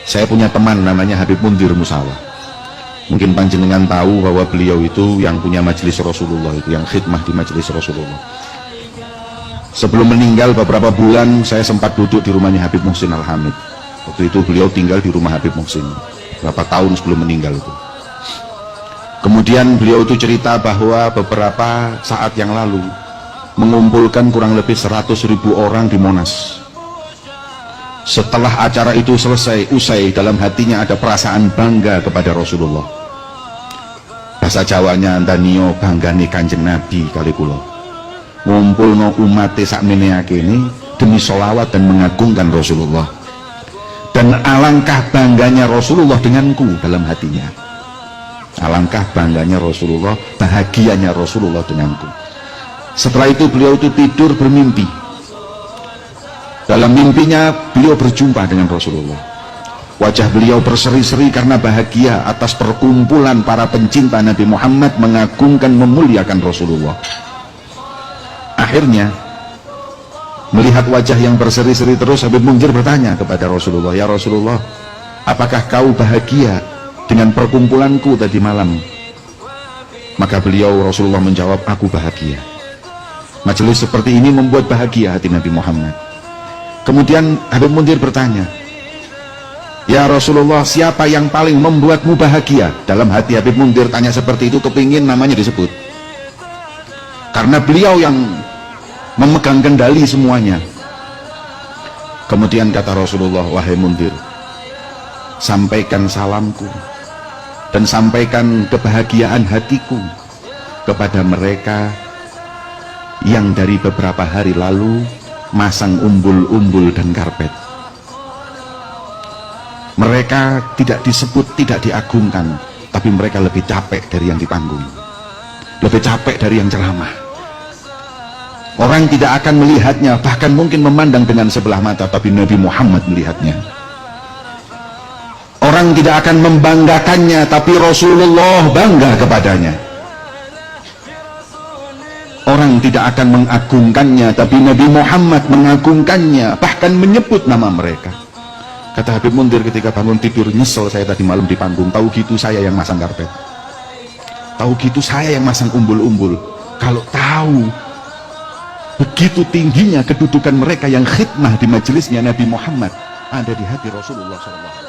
Saya punya teman namanya Habib Mundir Musawa. Mungkin panjenengan tahu bahwa beliau itu yang punya majelis Rasulullah, itu yang khidmah di majelis Rasulullah. Sebelum meninggal beberapa bulan saya sempat duduk di rumahnya Habib Muhsin Al-Hamid. Waktu itu beliau tinggal di rumah Habib Muhsin berapa tahun sebelum meninggal itu. Kemudian beliau itu cerita bahwa beberapa saat yang lalu mengumpulkan kurang lebih 100.000 orang di Monas. Setelah acara itu usai, dalam hatinya ada perasaan bangga kepada Rasulullah. Bahasa Jawanya antanio banggane Kanjeng Nabi kali kula. Ngumpulno umate sakmene akene demi sholawat dan mengagungkan Rasulullah. Dan alangkah bangganya Rasulullah denganku dalam hatinya. Alangkah bangganya Rasulullah, bahagianya Rasulullah denganku. Setelah itu beliau itu tidur bermimpi. Dalam mimpinya beliau berjumpa dengan Rasulullah. Wajah beliau berseri-seri karena bahagia atas perkumpulan para pencinta Nabi Muhammad mengagungkan, memuliakan Rasulullah. Akhirnya melihat wajah yang berseri-seri terus, Habib Mundir bertanya kepada Rasulullah, "Ya Rasulullah, apakah kau bahagia dengan perkumpulanku tadi malam?" Maka beliau Rasulullah menjawab, "Aku bahagia." Majelis seperti ini membuat bahagia hati Nabi Muhammad. Kemudian Habib Mundir bertanya, "Ya Rasulullah, siapa yang paling membuatmu bahagia?" Dalam hati Habib Mundir tanya seperti itu, kepingin namanya disebut, karena beliau yang memegang kendali semuanya. Kemudian kata Rasulullah, "Wahai Mundir, sampaikan salamku dan sampaikan kebahagiaan hatiku kepada mereka yang dari beberapa hari lalu masang umbul-umbul dan karpet. Mereka tidak disebut, tidak diagungkan, tapi mereka lebih capek dari yang di panggung, lebih capek dari yang ceramah. Orang tidak akan melihatnya, bahkan mungkin memandang dengan sebelah mata, tapi Nabi Muhammad melihatnya. Orang tidak akan membanggakannya, tapi Rasulullah bangga kepadanya. Orang tidak akan mengagungkannya, tapi Nabi Muhammad mengagungkannya, bahkan menyebut nama mereka." Kata Habib Mundir ketika bangun tidur, "Nyesel saya tadi malam di panggung, tahu gitu saya yang masang karpet, tahu gitu saya yang masang umbul-umbul. Kalau tahu begitu tingginya kedudukan mereka yang khidmah di majelisnya Nabi Muhammad ada di hati Rasulullah SAW."